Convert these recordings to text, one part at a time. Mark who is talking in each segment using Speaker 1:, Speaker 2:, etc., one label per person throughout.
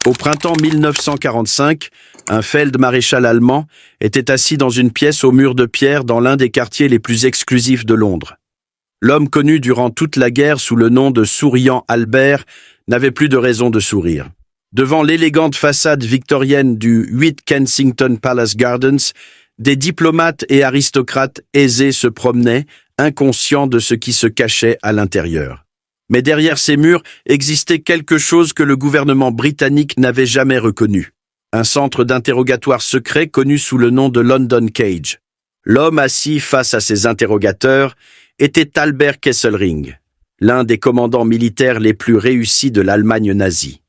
Speaker 1: Au printemps 1945, un feldmaréchal allemand était assis dans une pièce au mur de pierre dans l'un des quartiers les plus exclusifs de Londres. L'homme connu durant toute la guerre sous le nom de Souriant Albert n'avait plus de raison de sourire. Devant l'élégante façade victorienne du 8 Kensington Palace Gardens, des diplomates et aristocrates aisés se promenaient, inconscients de ce qui se cachait à l'intérieur. Mais derrière ces murs existait quelque chose que le gouvernement britannique n'avait jamais reconnu. Un centre d'interrogatoire secret connu sous le nom de London Cage. L'homme assis face à ses interrogateurs était Albert Kesselring, l'un des commandants militaires les plus réussis de l'Allemagne nazie.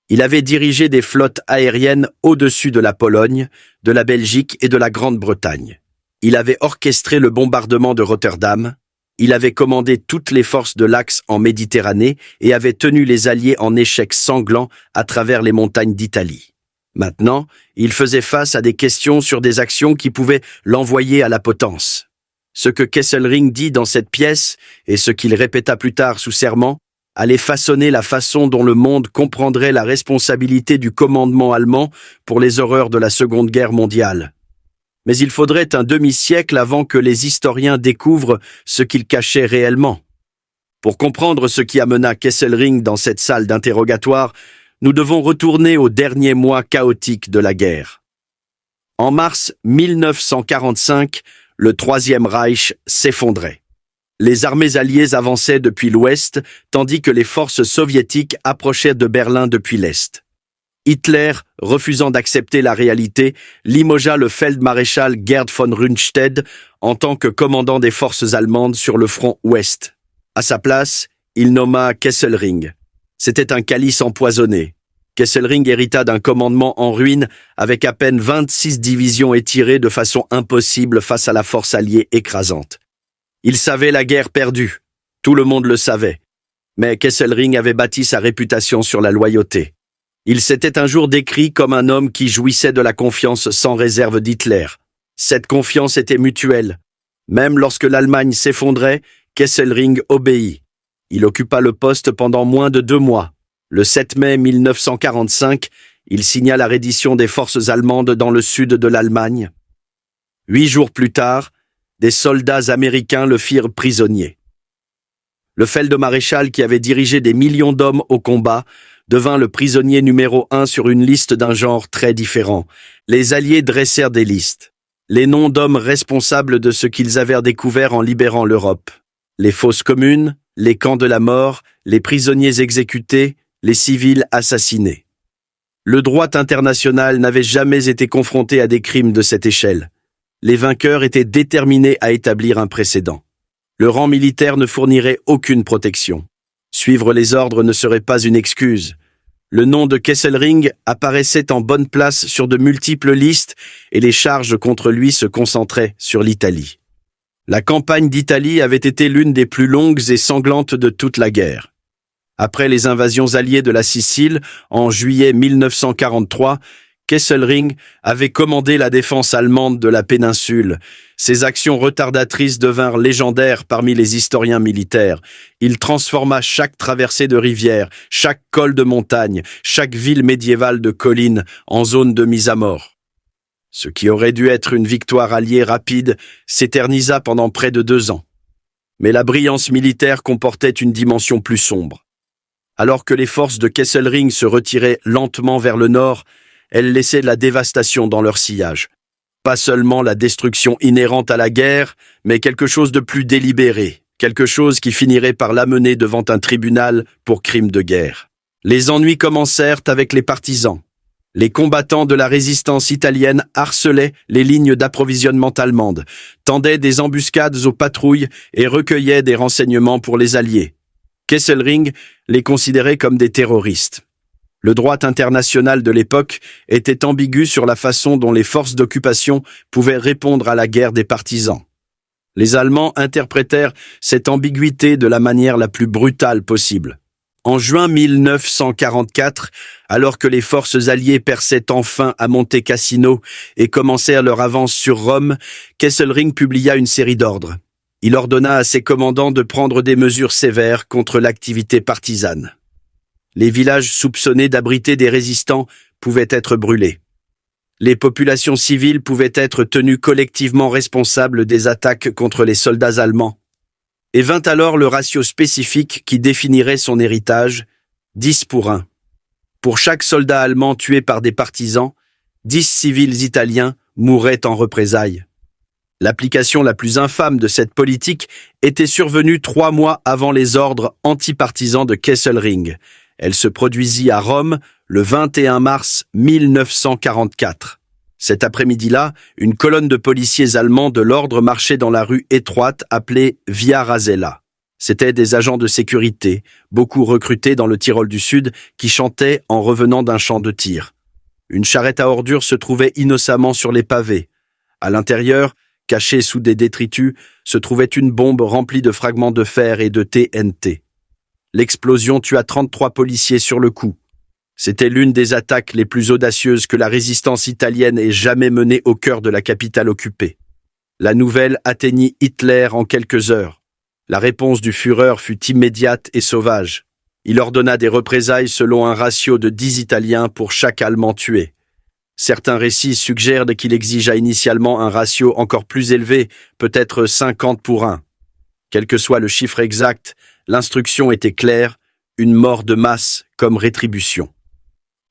Speaker 1: Il avait dirigé des flottes aériennes au-dessus de la Pologne, de la Belgique et de la Grande-Bretagne. Il avait orchestré le bombardement de Rotterdam. Il avait commandé toutes les forces de l'Axe en Méditerranée et avait tenu les Alliés en échec sanglant à travers les montagnes d'Italie. Maintenant, il faisait face à des questions sur des actions qui pouvaient l'envoyer à la potence. Ce que Kesselring dit dans cette pièce, et ce qu'il répéta plus tard sous serment, allait façonner la façon dont le monde comprendrait la responsabilité du commandement allemand pour les horreurs de la Seconde Guerre mondiale. Mais il faudrait un demi-siècle avant que les historiens découvrent ce qu'ils cachaient réellement. Pour comprendre ce qui amena Kesselring dans cette salle d'interrogatoire, nous devons retourner aux derniers mois chaotiques de la guerre. En mars 1945, le Troisième Reich s'effondrait. Les armées alliées avançaient depuis l'ouest, tandis que les forces soviétiques approchaient de Berlin depuis l'est. Hitler, refusant d'accepter la réalité, limogea le feldmaréchal Gerd von Rundstedt en tant que commandant des forces allemandes sur le front ouest. À sa place, il nomma Kesselring. C'était un calice empoisonné. Kesselring hérita d'un commandement en ruine avec à peine 26 divisions étirées de façon impossible face à la force alliée écrasante. Il savait la guerre perdue. Tout le monde le savait. Mais Kesselring avait bâti sa réputation sur la loyauté. Il s'était un jour décrit comme un homme qui jouissait de la confiance sans réserve d'Hitler. Cette confiance était mutuelle. Même lorsque l'Allemagne s'effondrait, Kesselring obéit. Il occupa le poste pendant moins de 2 mois. Le 7 mai 1945, il signa la reddition des forces allemandes dans le sud de l'Allemagne. 8 jours plus tard, des soldats américains le firent prisonnier. Le feldmaréchal qui avait dirigé des millions d'hommes au combat devint le prisonnier numéro 1 sur une liste d'un genre très différent. Les Alliés dressèrent des listes. Les noms d'hommes responsables de ce qu'ils avaient découvert en libérant l'Europe. Les fosses communes, les camps de la mort, les prisonniers exécutés, les civils assassinés. Le droit international n'avait jamais été confronté à des crimes de cette échelle. Les vainqueurs étaient déterminés à établir un précédent. Le rang militaire ne fournirait aucune protection. Suivre les ordres ne serait pas une excuse. Le nom de Kesselring apparaissait en bonne place sur de multiples listes et les charges contre lui se concentraient sur l'Italie. La campagne d'Italie avait été l'une des plus longues et sanglantes de toute la guerre. Après les invasions alliées de la Sicile, en juillet 1943, Kesselring avait commandé la défense allemande de la péninsule. Ses actions retardatrices devinrent légendaires parmi les historiens militaires. Il transforma chaque traversée de rivière, chaque col de montagne, chaque ville médiévale de collines en zone de mise à mort. Ce qui aurait dû être une victoire alliée rapide s'éternisa pendant près de 2 ans. Mais la brillance militaire comportait une dimension plus sombre. Alors que les forces de Kesselring se retiraient lentement vers le nord, elles laissaient la dévastation dans leur sillage. Pas seulement la destruction inhérente à la guerre, mais quelque chose de plus délibéré, quelque chose qui finirait par l'amener devant un tribunal pour crimes de guerre. Les ennuis commencèrent avec les partisans. Les combattants de la résistance italienne harcelaient les lignes d'approvisionnement allemandes, tendaient des embuscades aux patrouilles et recueillaient des renseignements pour les Alliés. Kesselring les considérait comme des terroristes. Le droit international de l'époque était ambigu sur la façon dont les forces d'occupation pouvaient répondre à la guerre des partisans. Les Allemands interprétèrent cette ambiguïté de la manière la plus brutale possible. En juin 1944, alors que les forces alliées perçaient enfin à Monte Cassino et commencèrent leur avance sur Rome, Kesselring publia une série d'ordres. Il ordonna à ses commandants de prendre des mesures sévères contre l'activité partisane. Les villages soupçonnés d'abriter des résistants pouvaient être brûlés. Les populations civiles pouvaient être tenues collectivement responsables des attaques contre les soldats allemands. Et vint alors le ratio spécifique qui définirait son héritage, 10-1. Pour chaque soldat allemand tué par des partisans, 10 civils italiens mouraient en représailles. L'application la plus infâme de cette politique était survenue 3 mois avant les ordres antipartisans de Kesselring. Elle se produisit à Rome le 21 mars 1944. Cet après-midi-là, une colonne de policiers allemands de l'ordre marchait dans la rue étroite appelée Via Rasella. C'étaient des agents de sécurité, beaucoup recrutés dans le Tyrol du Sud, qui chantaient en revenant d'un champ de tir. Une charrette à ordures se trouvait innocemment sur les pavés. À l'intérieur, cachée sous des détritus, se trouvait une bombe remplie de fragments de fer et de TNT. L'explosion tua 33 policiers sur le coup. C'était l'une des attaques les plus audacieuses que la résistance italienne ait jamais menée au cœur de la capitale occupée. La nouvelle atteignit Hitler en quelques heures. La réponse du Führer fut immédiate et sauvage. Il ordonna des représailles selon un ratio de 10 Italiens pour chaque Allemand tué. Certains récits suggèrent qu'il exigea initialement un ratio encore plus élevé, peut-être 50-1. Quel que soit le chiffre exact, l'instruction était claire, une mort de masse comme rétribution.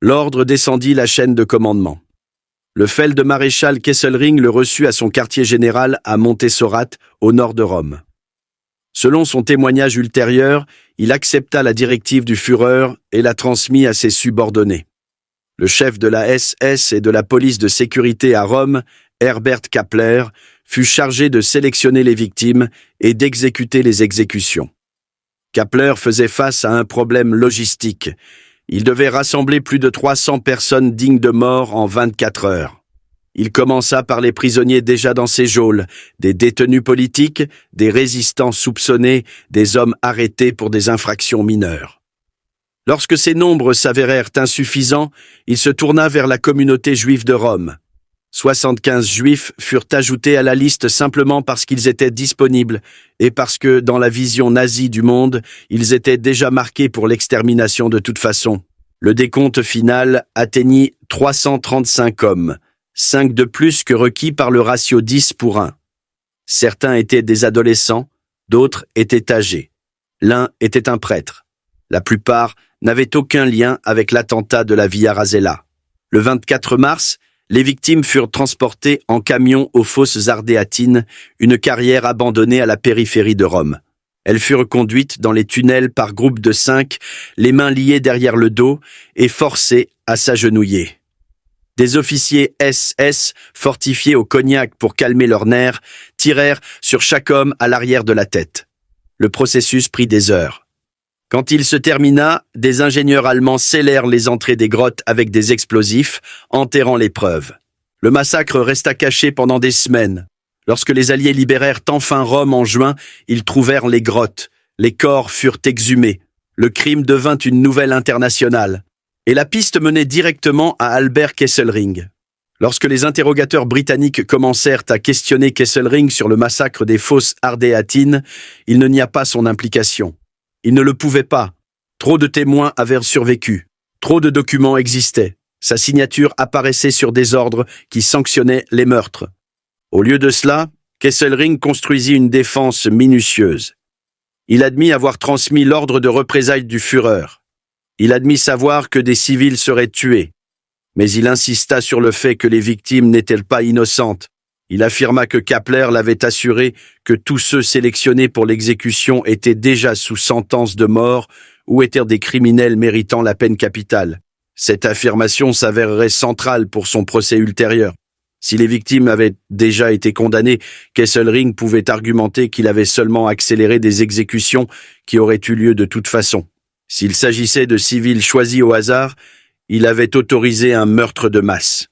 Speaker 1: L'ordre descendit la chaîne de commandement. Le feld-maréchal Kesselring le reçut à son quartier général à Montessorat, au nord de Rome. Selon son témoignage ultérieur, il accepta la directive du Führer et la transmit à ses subordonnés. Le chef de la SS et de la police de sécurité à Rome, Herbert Kappler, fut chargé de sélectionner les victimes et d'exécuter les exécutions. Kappler faisait face à un problème logistique. Il devait rassembler plus de 300 personnes dignes de mort en 24 heures. Il commença par les prisonniers déjà dans ses geôles, des détenus politiques, des résistants soupçonnés, des hommes arrêtés pour des infractions mineures. Lorsque ces nombres s'avérèrent insuffisants, il se tourna vers la communauté juive de Rome. 75 juifs furent ajoutés à la liste simplement parce qu'ils étaient disponibles et parce que, dans la vision nazie du monde, ils étaient déjà marqués pour l'extermination de toute façon. Le décompte final atteignit 335 hommes, 5 de plus que requis par le ratio 10-1. Certains étaient des adolescents, d'autres étaient âgés. L'un était un prêtre. La plupart n'avaient aucun lien avec l'attentat de la Via Rasella. Le 24 mars, les victimes furent transportées en camion aux fosses ardéatines, une carrière abandonnée à la périphérie de Rome. Elles furent conduites dans les tunnels par groupes de 5, les mains liées derrière le dos et forcées à s'agenouiller. Des officiers SS, fortifiés au cognac pour calmer leurs nerfs, tirèrent sur chaque homme à l'arrière de la tête. Le processus prit des heures. Quand il se termina, des ingénieurs allemands scellèrent les entrées des grottes avec des explosifs, enterrant les preuves. Le massacre resta caché pendant des semaines. Lorsque les Alliés libérèrent enfin Rome en juin, ils trouvèrent les grottes. Les corps furent exhumés. Le crime devint une nouvelle internationale. Et la piste menait directement à Albert Kesselring. Lorsque les interrogateurs britanniques commencèrent à questionner Kesselring sur le massacre des fosses ardéatines, il ne nia pas son implication. Il ne le pouvait pas. Trop de témoins avaient survécu. Trop de documents existaient. Sa signature apparaissait sur des ordres qui sanctionnaient les meurtres. Au lieu de cela, Kesselring construisit une défense minutieuse. Il admit avoir transmis l'ordre de représailles du Führer. Il admit savoir que des civils seraient tués. Mais il insista sur le fait que les victimes n'étaient pas innocentes. Il affirma que Kappler l'avait assuré que tous ceux sélectionnés pour l'exécution étaient déjà sous sentence de mort ou étaient des criminels méritant la peine capitale. Cette affirmation s'avérerait centrale pour son procès ultérieur. Si les victimes avaient déjà été condamnées, Kesselring pouvait argumenter qu'il avait seulement accéléré des exécutions qui auraient eu lieu de toute façon. S'il s'agissait de civils choisis au hasard, il avait autorisé un meurtre de masse.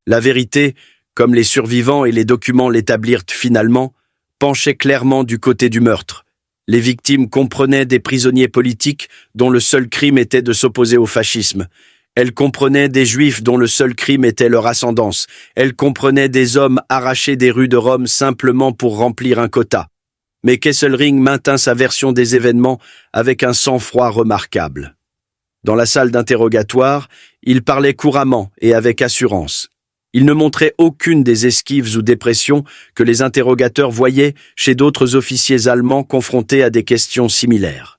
Speaker 1: La vérité, comme les survivants et les documents l'établirent finalement, penchait clairement du côté du meurtre. Les victimes comprenaient des prisonniers politiques dont le seul crime était de s'opposer au fascisme. Elles comprenaient des juifs dont le seul crime était leur ascendance. Elles comprenaient des hommes arrachés des rues de Rome simplement pour remplir un quota. Mais Kesselring maintint sa version des événements avec un sang-froid remarquable. Dans la salle d'interrogatoire, il parlait couramment et avec assurance. Il ne montrait aucune des esquives ou dépressions que les interrogateurs voyaient chez d'autres officiers allemands confrontés à des questions similaires.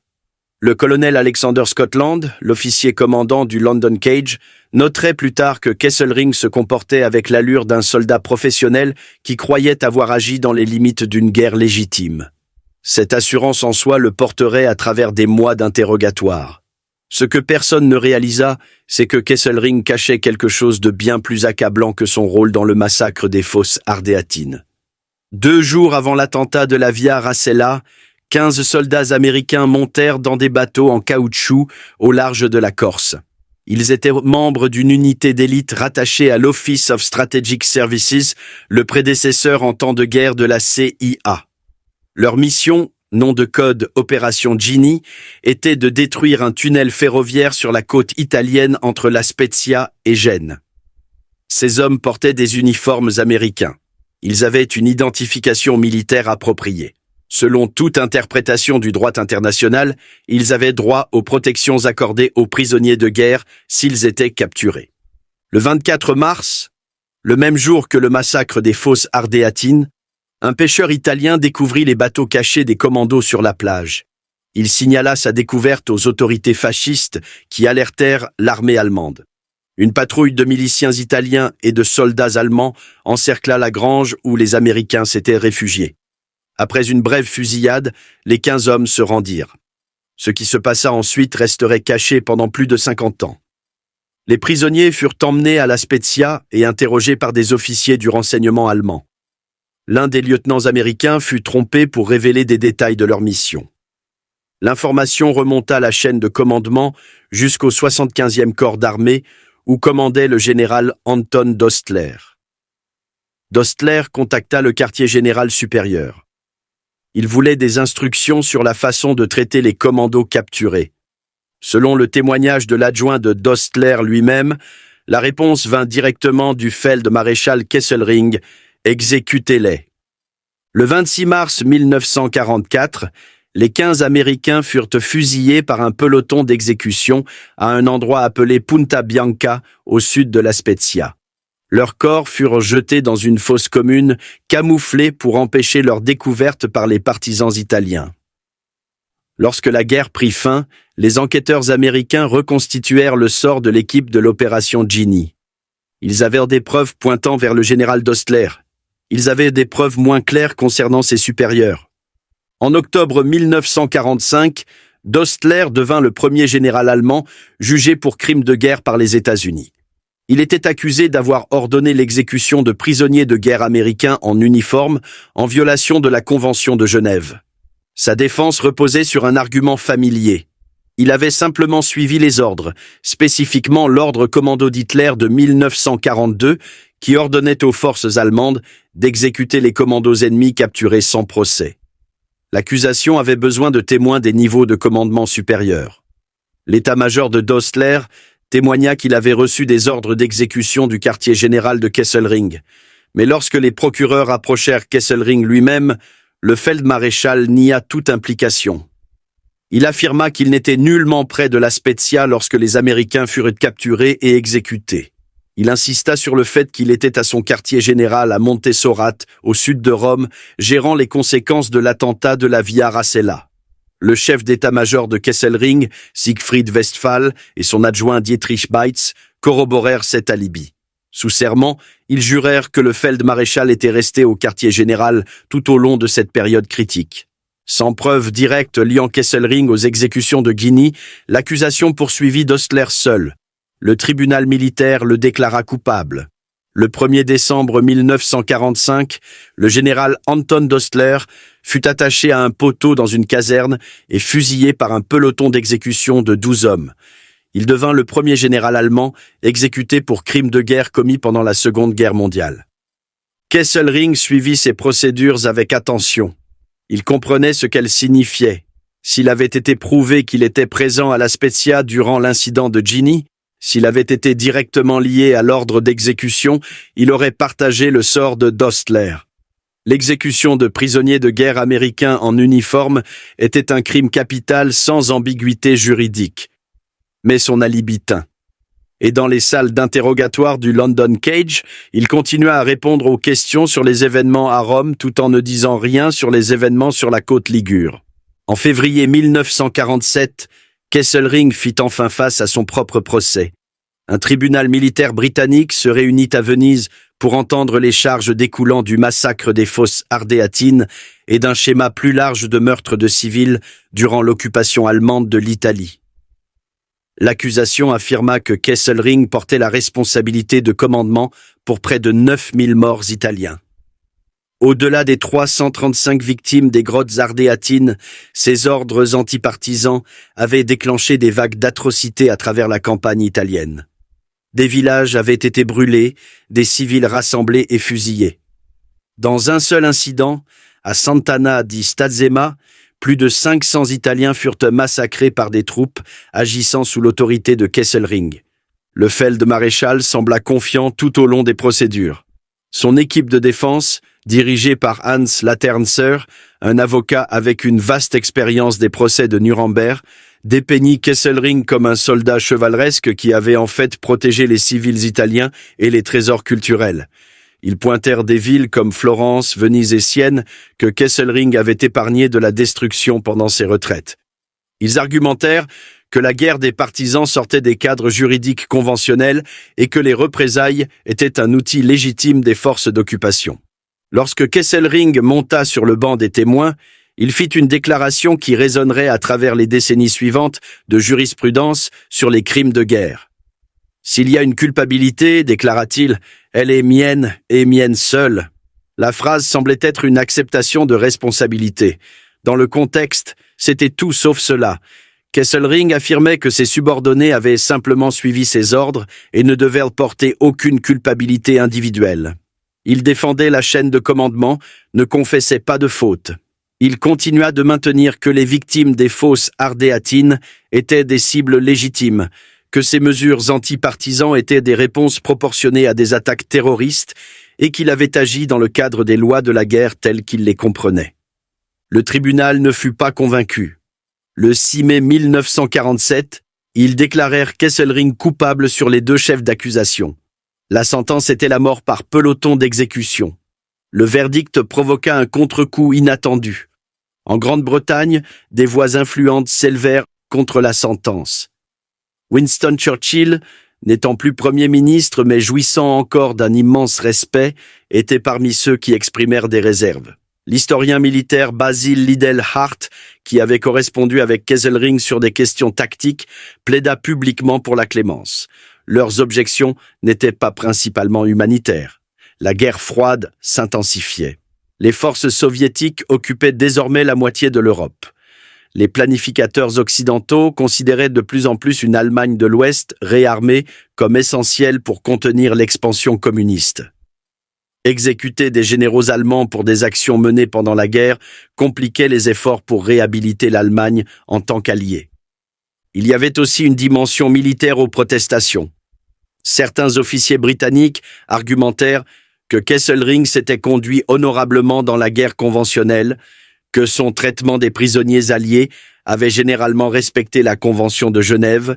Speaker 1: Le colonel Alexander Scotland, l'officier commandant du London Cage, noterait plus tard que Kesselring se comportait avec l'allure d'un soldat professionnel qui croyait avoir agi dans les limites d'une guerre légitime. Cette assurance en soi le porterait à travers des mois d'interrogatoire. Ce que personne ne réalisa, c'est que Kesselring cachait quelque chose de bien plus accablant que son rôle dans le massacre des fosses ardéatines. 2 jours avant l'attentat de la Via Rasella, 15 soldats américains montèrent dans des bateaux en caoutchouc au large de la Corse. Ils étaient membres d'une unité d'élite rattachée à l'Office of Strategic Services, le prédécesseur en temps de guerre de la CIA. Leur mission, nom de code Opération Ginny, était de détruire un tunnel ferroviaire sur la côte italienne entre La Spezia et Gênes. Ces hommes portaient des uniformes américains. Ils avaient une identification militaire appropriée. Selon toute interprétation du droit international, ils avaient droit aux protections accordées aux prisonniers de guerre s'ils étaient capturés. Le 24 mars, le même jour que le massacre des fosses ardéatines, un pêcheur italien découvrit les bateaux cachés des commandos sur la plage. Il signala sa découverte aux autorités fascistes qui alertèrent l'armée allemande. Une patrouille de miliciens italiens et de soldats allemands encercla la grange où les Américains s'étaient réfugiés. Après une brève fusillade, les 15 hommes se rendirent. Ce qui se passa ensuite resterait caché pendant plus de 50 ans. Les prisonniers furent emmenés à La Spezia et interrogés par des officiers du renseignement allemand. L'un des lieutenants américains fut trompé pour révéler des détails de leur mission. L'information remonta la chaîne de commandement jusqu'au 75e corps d'armée où commandait le général Anton Dostler. Dostler contacta le quartier général supérieur. Il voulait des instructions sur la façon de traiter les commandos capturés. Selon le témoignage de l'adjoint de Dostler lui-même, la réponse vint directement du Feldmaréchal Kesselring: exécutez-les. Le 26 mars 1944, les 15 Américains furent fusillés par un peloton d'exécution à un endroit appelé Punta Bianca, au sud de La Spezia. Leurs corps furent jetés dans une fosse commune, camouflée pour empêcher leur découverte par les partisans italiens. Lorsque la guerre prit fin, les enquêteurs américains reconstituèrent le sort de l'équipe de l'opération Ginny. Ils avaient des preuves pointant vers le général Dostler. Ils avaient des preuves moins claires concernant ses supérieurs. En octobre 1945, Dostler devint le premier général allemand jugé pour crime de guerre par les États-Unis. Il était accusé d'avoir ordonné l'exécution de prisonniers de guerre américains en uniforme en violation de la Convention de Genève. Sa défense reposait sur un argument familier. Il avait simplement suivi les ordres, spécifiquement l'ordre commando d'Hitler de 1942, qui ordonnait aux forces allemandes d'exécuter les commandos ennemis capturés sans procès. L'accusation avait besoin de témoins des niveaux de commandement supérieurs. L'état-major de Dostler témoigna qu'il avait reçu des ordres d'exécution du quartier général de Kesselring. Mais lorsque les procureurs approchèrent Kesselring lui-même, le feldmaréchal nia toute implication. Il affirma qu'il n'était nullement près de La Spezia lorsque les Américains furent capturés et exécutés. Il insista sur le fait qu'il était à son quartier général à Montessorat, au sud de Rome, gérant les conséquences de l'attentat de la Via Rasella. Le chef d'état-major de Kesselring, Siegfried Westphal, et son adjoint Dietrich Beitz corroborèrent cet alibi. Sous serment, ils jurèrent que le feldmaréchal était resté au quartier général tout au long de cette période critique. Sans preuve directe liant Kesselring aux exécutions de Ginny, l'accusation poursuivit Dostler seul. Le tribunal militaire le déclara coupable. Le 1er décembre 1945, le général Anton Dostler fut attaché à un poteau dans une caserne et fusillé par un peloton d'exécution de 12 hommes. Il devint le premier général allemand exécuté pour crimes de guerre commis pendant la Seconde Guerre mondiale. Kesselring suivit ces procédures avec attention. Il comprenait ce qu'elles signifiaient. S'il avait été prouvé qu'il était présent à La Spezia durant l'incident de Ginny, s'il avait été directement lié à l'ordre d'exécution, il aurait partagé le sort de Dostler. L'exécution de prisonniers de guerre américains en uniforme était un crime capital sans ambiguïté juridique. mais son alibi tint. Et dans les salles d'interrogatoire du London Cage, il continua à répondre aux questions sur les événements à Rome tout en ne disant rien sur les événements sur la côte ligure. En février 1947, Kesselring fit enfin face à son propre procès. Un tribunal militaire britannique se réunit à Venise pour entendre les charges découlant du massacre des fosses ardéatines et d'un schéma plus large de meurtre de civils durant l'occupation allemande de l'Italie. L'accusation affirma que Kesselring portait la responsabilité de commandement pour près de 9000 morts italiens. Au-delà des 335 victimes des grottes ardéatines, ces ordres antipartisans avaient déclenché des vagues d'atrocités à travers la campagne italienne. Des villages avaient été brûlés, des civils rassemblés et fusillés. Dans un seul incident, à Sant'Anna di Stazzema, plus de 500 Italiens furent massacrés par des troupes agissant sous l'autorité de Kesselring. Le feldmaréchal sembla confiant tout au long des procédures. Son équipe de défense, dirigée par Hans Laternser, un avocat avec une vaste expérience des procès de Nuremberg, dépeignit Kesselring comme un soldat chevaleresque qui avait en fait protégé les civils italiens et les trésors culturels. Ils pointèrent des villes comme Florence, Venise et Sienne que Kesselring avait épargnées de la destruction pendant ses retraites. Ils argumentèrent que la guerre des partisans sortait des cadres juridiques conventionnels et que les représailles étaient un outil légitime des forces d'occupation. Lorsque Kesselring monta sur le banc des témoins, il fit une déclaration qui résonnerait à travers les décennies suivantes de jurisprudence sur les crimes de guerre. « S'il y a une culpabilité, déclara-t-il, elle est mienne et mienne seule. » La phrase semblait être une acceptation de responsabilité. Dans le contexte, c'était tout sauf cela. Kesselring affirmait que ses subordonnés avaient simplement suivi ses ordres et ne devaient porter aucune culpabilité individuelle. Il défendait la chaîne de commandement, ne confessait pas de faute. Il continua de maintenir que les victimes des fosses ardéatines étaient des cibles légitimes, que ces mesures anti-partisans étaient des réponses proportionnées à des attaques terroristes et qu'il avait agi dans le cadre des lois de la guerre telles qu'il les comprenait. Le tribunal ne fut pas convaincu. Le 6 mai 1947, ils déclarèrent Kesselring coupable sur les 2 chefs d'accusation. La sentence était la mort par peloton d'exécution. Le verdict provoqua un contre-coup inattendu. En Grande-Bretagne, des voix influentes s'élevèrent contre la sentence. Winston Churchill, n'étant plus Premier ministre mais jouissant encore d'un immense respect, était parmi ceux qui exprimèrent des réserves. L'historien militaire Basil Liddell Hart, qui avait correspondu avec Kesselring sur des questions tactiques, plaida publiquement pour la clémence. Leurs objections n'étaient pas principalement humanitaires. La guerre froide s'intensifiait. Les forces soviétiques occupaient désormais la moitié de l'Europe. Les planificateurs occidentaux considéraient de plus en plus une Allemagne de l'Ouest réarmée comme essentielle pour contenir l'expansion communiste. Exécuter des généraux allemands pour des actions menées pendant la guerre compliquait les efforts pour réhabiliter l'Allemagne en tant qu'alliée. Il y avait aussi une dimension militaire aux protestations. Certains officiers britanniques argumentèrent que Kesselring s'était conduit honorablement dans la guerre conventionnelle, que son traitement des prisonniers alliés avait généralement respecté la Convention de Genève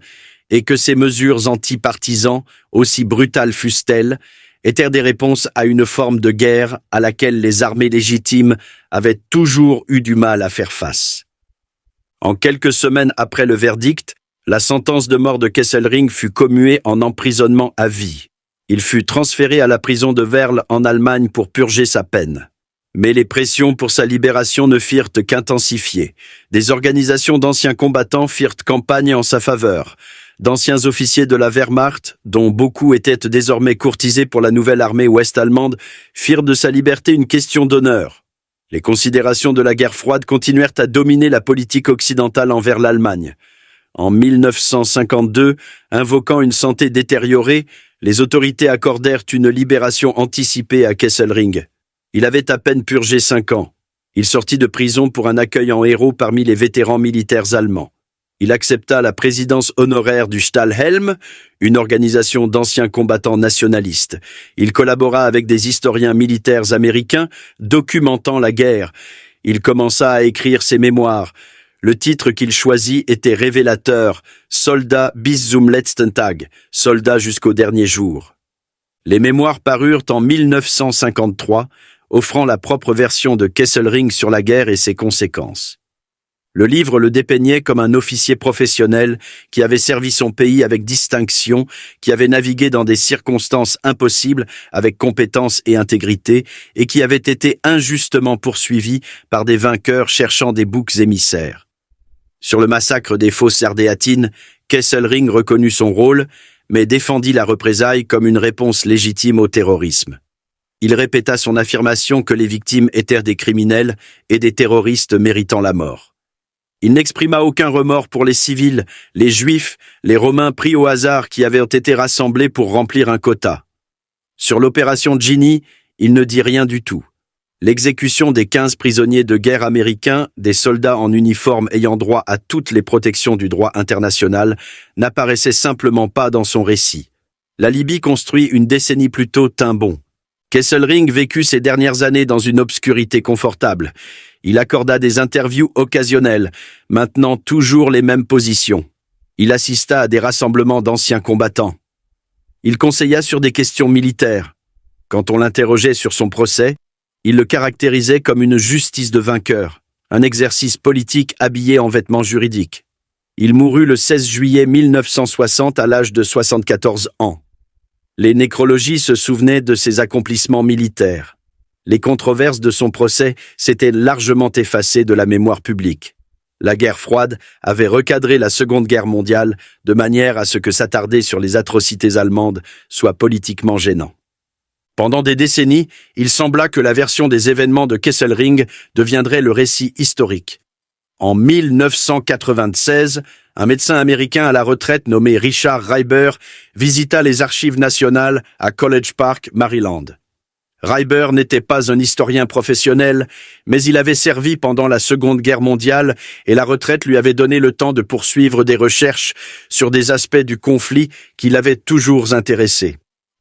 Speaker 1: et que ces mesures anti-partisans, aussi brutales fussent-elles, étaient des réponses à une forme de guerre à laquelle les armées légitimes avaient toujours eu du mal à faire face. En quelques semaines après le verdict, la sentence de mort de Kesselring fut commuée en emprisonnement à vie. Il fut transféré à la prison de Werle en Allemagne pour purger sa peine. Mais les pressions pour sa libération ne firent qu'intensifier. Des organisations d'anciens combattants firent campagne en sa faveur. D'anciens officiers de la Wehrmacht, dont beaucoup étaient désormais courtisés pour la nouvelle armée ouest-allemande, firent de sa liberté une question d'honneur. Les considérations de la guerre froide continuèrent à dominer la politique occidentale envers l'Allemagne. En 1952, invoquant une santé détériorée, les autorités accordèrent une libération anticipée à Kesselring. Il avait à peine purgé 5 ans. Il sortit de prison pour un accueil en héros parmi les vétérans militaires allemands. Il accepta la présidence honoraire du Stahlhelm, une organisation d'anciens combattants nationalistes. Il collabora avec des historiens militaires américains documentant la guerre. Il commença à écrire ses mémoires. Le titre qu'il choisit était révélateur, Soldat bis zum letzten Tag, soldat jusqu'au dernier jour. Les mémoires parurent en 1953, offrant la propre version de Kesselring sur la guerre et ses conséquences. Le livre le dépeignait comme un officier professionnel qui avait servi son pays avec distinction, qui avait navigué dans des circonstances impossibles avec compétence et intégrité, et qui avait été injustement poursuivi par des vainqueurs cherchant des boucs émissaires. Sur le massacre des fosses ardéatines, Kesselring reconnut son rôle, mais défendit la représaille comme une réponse légitime au terrorisme. Il répéta son affirmation que les victimes étaient des criminels et des terroristes méritant la mort. Il n'exprima aucun remords pour les civils, les juifs, les romains pris au hasard qui avaient été rassemblés pour remplir un quota. Sur l'opération Ginny, il ne dit rien du tout. L'exécution des 15 prisonniers de guerre américains, des soldats en uniforme ayant droit à toutes les protections du droit international, n'apparaissait simplement pas dans son récit. La Libye construit une décennie plus tôt tint bon. Kesselring vécut ses dernières années dans une obscurité confortable. Il accorda des interviews occasionnelles, maintenant toujours les mêmes positions. Il assista à des rassemblements d'anciens combattants. Il conseilla sur des questions militaires. Quand on l'interrogeait sur son procès, il le caractérisait comme une justice de vainqueur, un exercice politique habillé en vêtements juridiques. Il mourut le 16 juillet 1960 à l'âge de 74 ans. Les nécrologies se souvenaient de ses accomplissements militaires. Les controverses de son procès s'étaient largement effacées de la mémoire publique. La guerre froide avait recadré la Seconde Guerre mondiale de manière à ce que s'attarder sur les atrocités allemandes soit politiquement gênant. Pendant des décennies, il sembla que la version des événements de Kesselring deviendrait le récit historique. En 1996, un médecin américain à la retraite nommé Richard Reiber visita les archives nationales à College Park, Maryland. Reiber n'était pas un historien professionnel, mais il avait servi pendant la Seconde Guerre mondiale et la retraite lui avait donné le temps de poursuivre des recherches sur des aspects du conflit qui l'avaient toujours intéressé.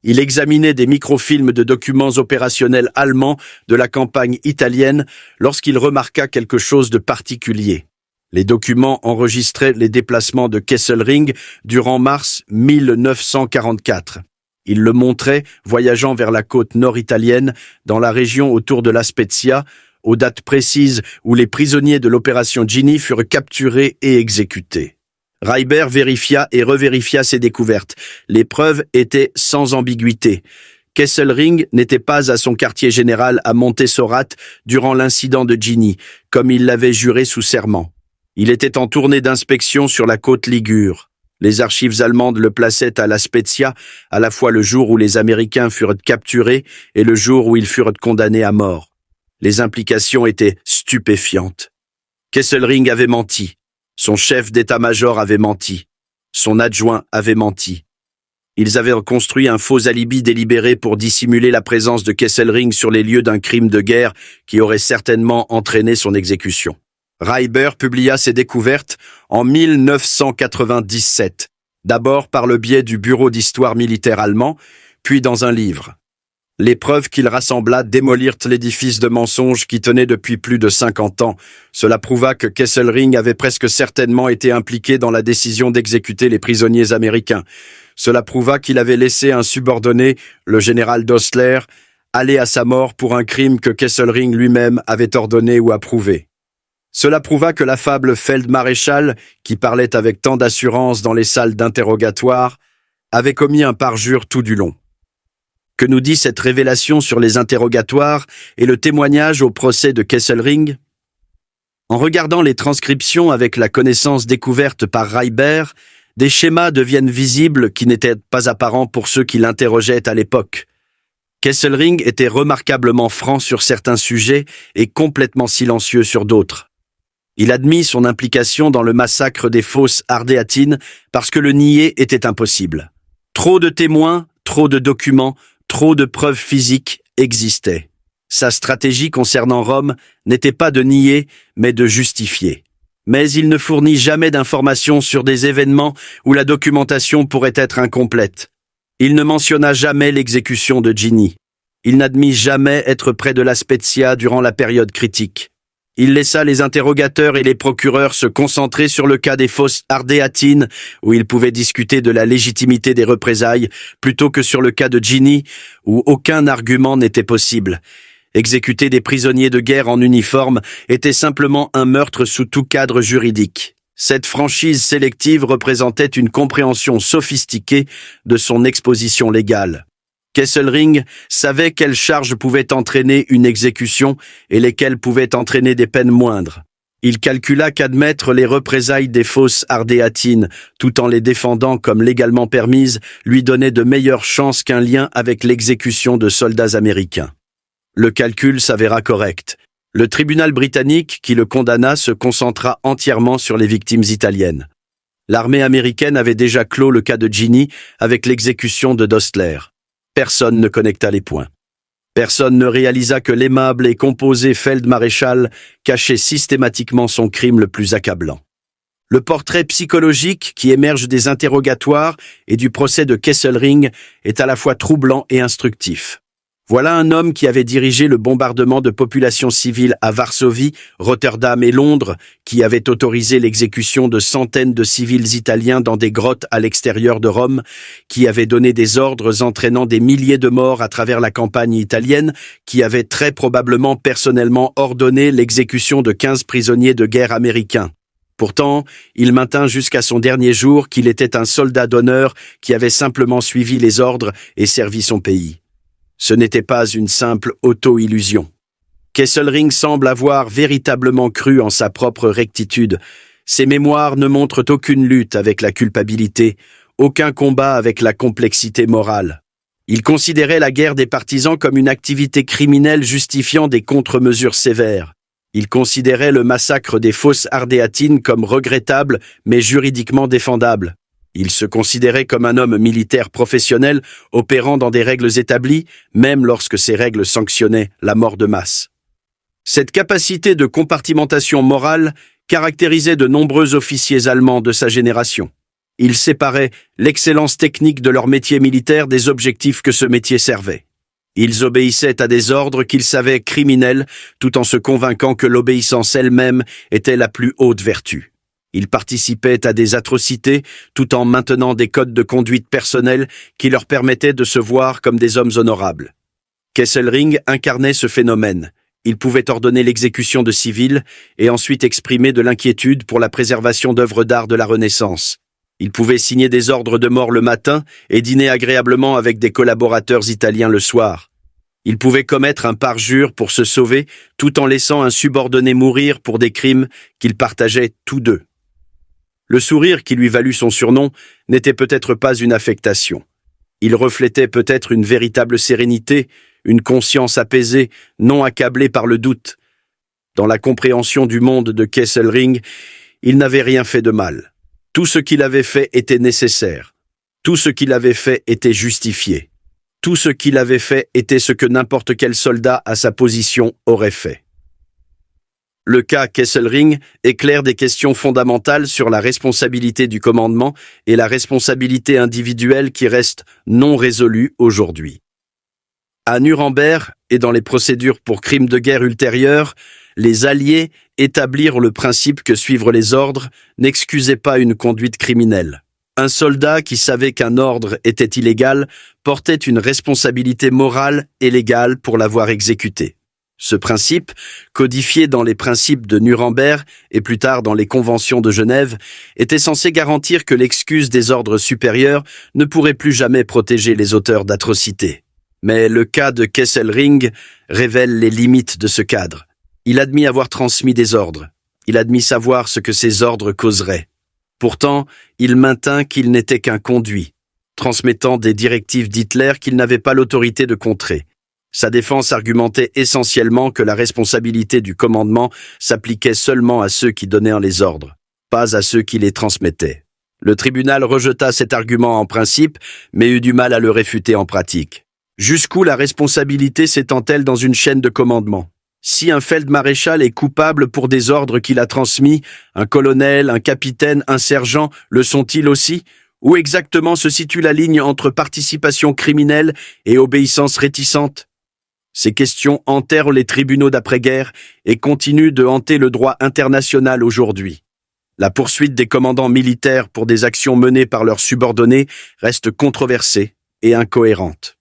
Speaker 1: Il examinait des microfilms de documents opérationnels allemands de la campagne italienne lorsqu'il remarqua quelque chose de particulier. Les documents enregistraient les déplacements de Kesselring durant mars 1944. Il le montrait voyageant vers la côte nord-italienne, dans la région autour de La Spezia, aux dates précises où les prisonniers de l'opération Ginny furent capturés et exécutés. Reiber vérifia et revérifia ses découvertes. Les preuves étaient sans ambiguïté. Kesselring n'était pas à son quartier général à Montessorat durant l'incident de Ginny, comme il l'avait juré sous serment. Il était en tournée d'inspection sur la côte Ligure. Les archives allemandes le plaçaient à La Spezia, à la fois le jour où les Américains furent capturés et le jour où ils furent condamnés à mort. Les implications étaient stupéfiantes. Kesselring avait menti. Son chef d'état-major avait menti. Son adjoint avait menti. Ils avaient construit un faux alibi délibéré pour dissimuler la présence de Kesselring sur les lieux d'un crime de guerre qui aurait certainement entraîné son exécution. Reiber publia ses découvertes en 1997, d'abord par le biais du Bureau d'histoire militaire allemand, puis dans un livre. Les preuves qu'il rassembla démolirent l'édifice de mensonges qui tenait depuis plus de 50 ans. Cela prouva que Kesselring avait presque certainement été impliqué dans la décision d'exécuter les prisonniers américains. Cela prouva qu'il avait laissé un subordonné, le général Dostler, aller à sa mort pour un crime que Kesselring lui-même avait ordonné ou approuvé. Cela prouva que la fable Feldmaréchal, qui parlait avec tant d'assurance dans les salles d'interrogatoire, avait commis un parjure tout du long. Que nous dit cette révélation sur les interrogatoires et le témoignage au procès de Kesselring? En regardant les transcriptions avec la connaissance découverte par Reiber, des schémas deviennent visibles qui n'étaient pas apparents pour ceux qui l'interrogeaient à l'époque. Kesselring était remarquablement franc sur certains sujets et complètement silencieux sur d'autres. Il admit son implication dans le massacre des fosses ardéatines parce que le nier était impossible. Trop de témoins, trop de documents, trop de preuves physiques existaient. Sa stratégie concernant Rome n'était pas de nier, mais de justifier. Mais il ne fournit jamais d'informations sur des événements où la documentation pourrait être incomplète. Il ne mentionna jamais l'exécution de Ginny. Il n'admit jamais être près de La Spezia durant la période critique. Il laissa les interrogateurs et les procureurs se concentrer sur le cas des fosses ardéatines, où ils pouvaient discuter de la légitimité des représailles, plutôt que sur le cas de Ginny, où aucun argument n'était possible. Exécuter des prisonniers de guerre en uniforme était simplement un meurtre sous tout cadre juridique. Cette franchise sélective représentait une compréhension sophistiquée de son exposition légale. Kesselring savait quelles charges pouvaient entraîner une exécution et lesquelles pouvaient entraîner des peines moindres. Il calcula qu'admettre les représailles des fosses ardéatines, tout en les défendant comme légalement permises, lui donnait de meilleures chances qu'un lien avec l'exécution de soldats américains. Le calcul s'avéra correct. Le tribunal britannique qui le condamna se concentra entièrement sur les victimes italiennes. L'armée américaine avait déjà clos le cas de Ginny avec l'exécution de Dostler. Personne ne connecta les points. Personne ne réalisa que l'aimable et composé feldmaréchal cachait systématiquement son crime le plus accablant. Le portrait psychologique qui émerge des interrogatoires et du procès de Kesselring est à la fois troublant et instructif. Voilà un homme qui avait dirigé le bombardement de populations civiles à Varsovie, Rotterdam et Londres, qui avait autorisé l'exécution de centaines de civils italiens dans des grottes à l'extérieur de Rome, qui avait donné des ordres entraînant des milliers de morts à travers la campagne italienne, qui avait très probablement personnellement ordonné l'exécution de 15 prisonniers de guerre américains. Pourtant, il maintint jusqu'à son dernier jour qu'il était un soldat d'honneur qui avait simplement suivi les ordres et servi son pays. Ce n'était pas une simple auto-illusion. Kesselring semble avoir véritablement cru en sa propre rectitude. Ses mémoires ne montrent aucune lutte avec la culpabilité, aucun combat avec la complexité morale. Il considérait la guerre des partisans comme une activité criminelle justifiant des contre-mesures sévères. Il considérait le massacre des fosses ardéatines comme regrettable mais juridiquement défendable. Il se considérait comme un homme militaire professionnel opérant dans des règles établies, même lorsque ces règles sanctionnaient la mort de masse. Cette capacité de compartimentation morale caractérisait de nombreux officiers allemands de sa génération. Ils séparaient l'excellence technique de leur métier militaire des objectifs que ce métier servait. Ils obéissaient à des ordres qu'ils savaient criminels, tout en se convainquant que l'obéissance elle-même était la plus haute vertu. Ils participaient à des atrocités tout en maintenant des codes de conduite personnels qui leur permettaient de se voir comme des hommes honorables. Kesselring incarnait ce phénomène. Il pouvait ordonner l'exécution de civils et ensuite exprimer de l'inquiétude pour la préservation d'œuvres d'art de la Renaissance. Il pouvait signer des ordres de mort le matin et dîner agréablement avec des collaborateurs italiens le soir. Il pouvait commettre un parjure pour se sauver tout en laissant un subordonné mourir pour des crimes qu'ils partageaient tous deux. Le sourire qui lui valut son surnom n'était peut-être pas une affectation. Il reflétait peut-être une véritable sérénité, une conscience apaisée, non accablée par le doute. Dans la compréhension du monde de Kesselring, il n'avait rien fait de mal. Tout ce qu'il avait fait était nécessaire. Tout ce qu'il avait fait était justifié. Tout ce qu'il avait fait était ce que n'importe quel soldat à sa position aurait fait. Le cas Kesselring éclaire des questions fondamentales sur la responsabilité du commandement et la responsabilité individuelle qui restent non résolues aujourd'hui. À Nuremberg et dans les procédures pour crimes de guerre ultérieurs, les Alliés établirent le principe que suivre les ordres n'excusait pas une conduite criminelle. Un soldat qui savait qu'un ordre était illégal portait une responsabilité morale et légale pour l'avoir exécuté. Ce principe, codifié dans les principes de Nuremberg et plus tard dans les conventions de Genève, était censé garantir que l'excuse des ordres supérieurs ne pourrait plus jamais protéger les auteurs d'atrocités. Mais le cas de Kesselring révèle les limites de ce cadre. Il admit avoir transmis des ordres. Il admit savoir ce que ces ordres causeraient. Pourtant, il maintint qu'il n'était qu'un conduit, transmettant des directives d'Hitler qu'il n'avait pas l'autorité de contrer. Sa défense argumentait essentiellement que la responsabilité du commandement s'appliquait seulement à ceux qui donnaient les ordres, pas à ceux qui les transmettaient. Le tribunal rejeta cet argument en principe, mais eut du mal à le réfuter en pratique. Jusqu'où la responsabilité s'étend-elle dans une chaîne de commandement ? Si un feldmaréchal est coupable pour des ordres qu'il a transmis, un colonel, un capitaine, un sergent, le sont-ils aussi ? Où exactement se situe la ligne entre participation criminelle et obéissance réticente ? Ces questions hantèrent les tribunaux d'après-guerre et continuent de hanter le droit international aujourd'hui. La poursuite des commandants militaires pour des actions menées par leurs subordonnés reste controversée et incohérente.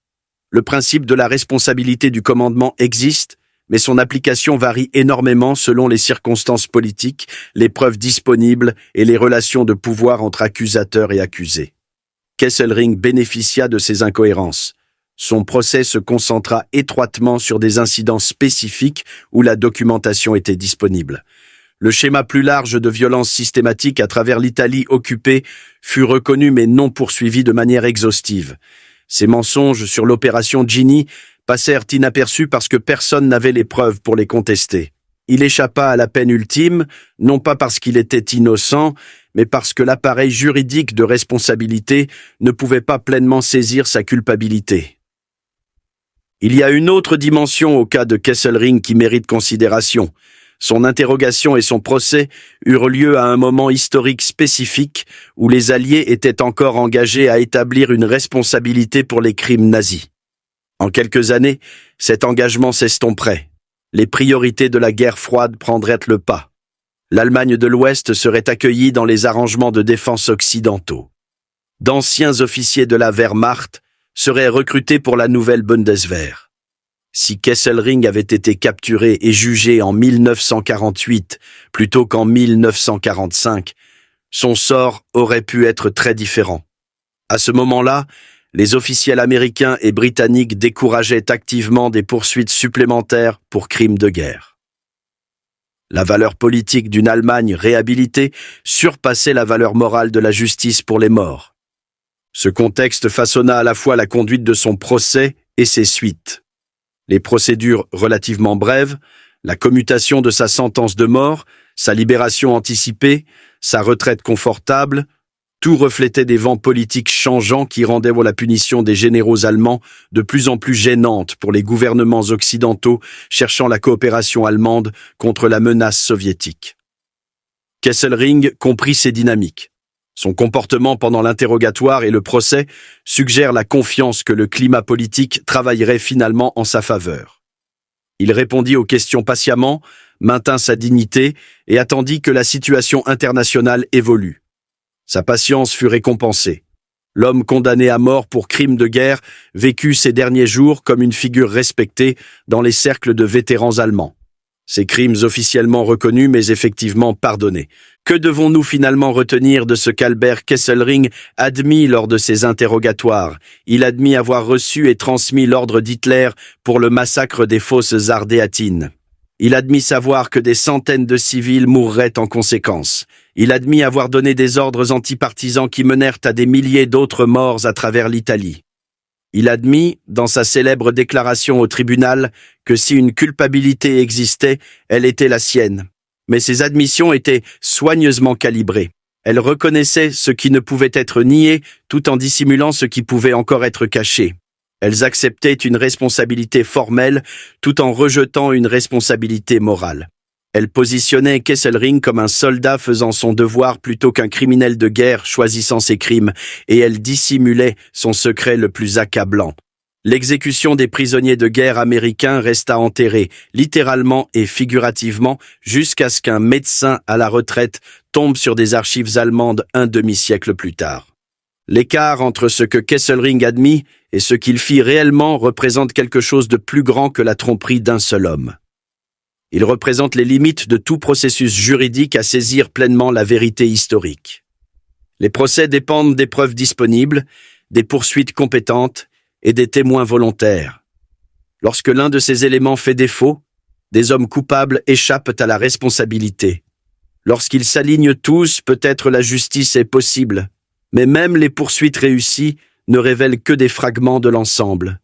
Speaker 1: Le principe de la responsabilité du commandement existe, mais son application varie énormément selon les circonstances politiques, les preuves disponibles et les relations de pouvoir entre accusateurs et accusés. Kesselring bénéficia de ces incohérences. Son procès se concentra étroitement sur des incidents spécifiques où la documentation était disponible. Le schéma plus large de violence systématique à travers l'Italie occupée fut reconnu mais non poursuivi de manière exhaustive. Ces mensonges sur l'opération Ginny passèrent inaperçus parce que personne n'avait les preuves pour les contester. Il échappa à la peine ultime, non pas parce qu'il était innocent, mais parce que l'appareil juridique de responsabilité ne pouvait pas pleinement saisir sa culpabilité. Il y a une autre dimension au cas de Kesselring qui mérite considération. Son interrogation et son procès eurent lieu à un moment historique spécifique où les Alliés étaient encore engagés à établir une responsabilité pour les crimes nazis. En quelques années, cet engagement s'estomperait. Les priorités de la guerre froide prendraient le pas. L'Allemagne de l'Ouest serait accueillie dans les arrangements de défense occidentaux. D'anciens officiers de la Wehrmacht seraient recrutés pour la nouvelle Bundeswehr. Si Kesselring avait été capturé et jugé en 1948 plutôt qu'en 1945, son sort aurait pu être très différent. À ce moment-là, les officiels américains et britanniques décourageaient activement des poursuites supplémentaires pour crimes de guerre. La valeur politique d'une Allemagne réhabilitée surpassait la valeur morale de la justice pour les morts. Ce contexte façonna à la fois la conduite de son procès et ses suites. Les procédures relativement brèves, la commutation de sa sentence de mort, sa libération anticipée, sa retraite confortable, tout reflétait des vents politiques changeants qui rendaient la punition des généraux allemands de plus en plus gênante pour les gouvernements occidentaux cherchant la coopération allemande contre la menace soviétique. Kesselring comprit ces dynamiques. Son comportement pendant l'interrogatoire et le procès suggère la confiance que le climat politique travaillerait finalement en sa faveur. Il répondit aux questions patiemment, maintint sa dignité et attendit que la situation internationale évolue. Sa patience fut récompensée. L'homme condamné à mort pour crime de guerre vécut ces derniers jours comme une figure respectée dans les cercles de vétérans allemands. Ces crimes officiellement reconnus mais effectivement pardonnés. Que devons-nous finalement retenir de ce qu'Albert Kesselring admit lors de ses interrogatoires? Il admit avoir reçu et transmis l'ordre d'Hitler pour le massacre des fosses ardéatines. Il admit savoir que des centaines de civils mourraient en conséquence. Il admit avoir donné des ordres antipartisans qui menèrent à des milliers d'autres morts à travers l'Italie. Il admit, dans sa célèbre déclaration au tribunal, que si une culpabilité existait, elle était la sienne. Mais ces admissions étaient soigneusement calibrées. Elles reconnaissaient ce qui ne pouvait être nié tout en dissimulant ce qui pouvait encore être caché. Elles acceptaient une responsabilité formelle tout en rejetant une responsabilité morale. Elles positionnaient Kesselring comme un soldat faisant son devoir plutôt qu'un criminel de guerre choisissant ses crimes, et elles dissimulaient son secret le plus accablant. L'exécution des prisonniers de guerre américains resta enterrée, littéralement et figurativement, jusqu'à ce qu'un médecin à la retraite tombe sur des archives allemandes un demi-siècle plus tard. L'écart entre ce que Kesselring admit et ce qu'il fit réellement représente quelque chose de plus grand que la tromperie d'un seul homme. Il représente les limites de tout processus juridique à saisir pleinement la vérité historique. Les procès dépendent des preuves disponibles, des poursuites compétentes et des témoins volontaires. Lorsque l'un de ces éléments fait défaut, des hommes coupables échappent à la responsabilité. Lorsqu'ils s'alignent tous, peut-être la justice est possible, mais même les poursuites réussies ne révèlent que des fragments de l'ensemble.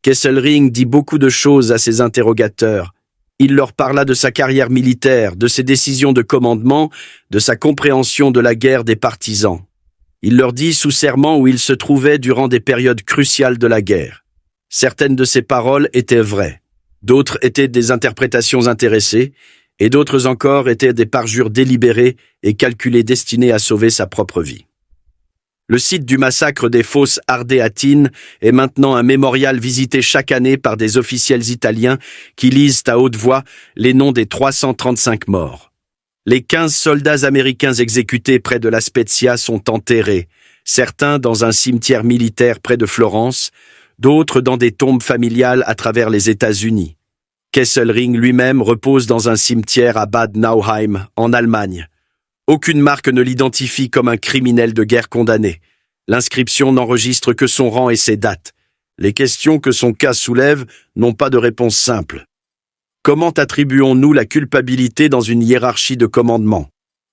Speaker 1: Kesselring dit beaucoup de choses à ses interrogateurs. Il leur parla de sa carrière militaire, de ses décisions de commandement, de sa compréhension de la guerre des partisans. Il leur dit sous serment où il se trouvait durant des périodes cruciales de la guerre. Certaines de ses paroles étaient vraies, d'autres étaient des interprétations intéressées, et d'autres encore étaient des parjures délibérées et calculées destinées à sauver sa propre vie. Le site du massacre des fosses ardéatines est maintenant un mémorial visité chaque année par des officiels italiens qui lisent à haute voix les noms des 335 morts. Les 15 soldats américains exécutés près de La Spezia sont enterrés, certains dans un cimetière militaire près de Florence, d'autres dans des tombes familiales à travers les États-Unis. Kesselring lui-même repose dans un cimetière à Bad Nauheim, en Allemagne. Aucune marque ne l'identifie comme un criminel de guerre condamné. L'inscription n'enregistre que son rang et ses dates. Les questions que son cas soulève n'ont pas de réponse simple. Comment attribuons-nous la culpabilité dans une hiérarchie de commandement?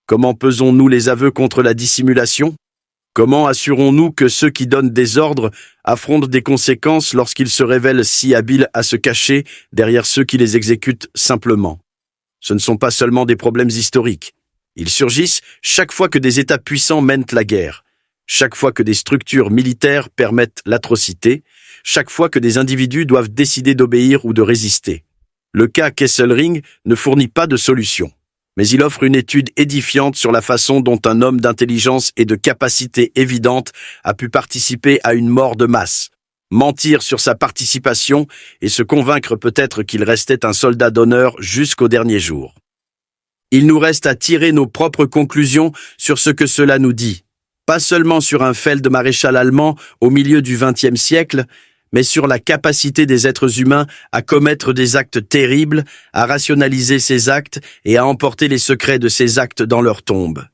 Speaker 1: Comment pesons-nous les aveux contre la dissimulation? Comment assurons-nous que ceux qui donnent des ordres affrontent des conséquences lorsqu'ils se révèlent si habiles à se cacher derrière ceux qui les exécutent simplement? Ce ne sont pas seulement des problèmes historiques. Ils surgissent chaque fois que des États puissants mènent la guerre, chaque fois que des structures militaires permettent l'atrocité, chaque fois que des individus doivent décider d'obéir ou de résister. Le cas Kesselring ne fournit pas de solution, mais il offre une étude édifiante sur la façon dont un homme d'intelligence et de capacité évidente a pu participer à une mort de masse, mentir sur sa participation et se convaincre peut-être qu'il restait un soldat d'honneur jusqu'au dernier jour. Il nous reste à tirer nos propres conclusions sur ce que cela nous dit, pas seulement sur un feldmaréchal allemand au milieu du XXe siècle, mais sur la capacité des êtres humains à commettre des actes terribles, à rationaliser ces actes et à emporter les secrets de ces actes dans leur tombe.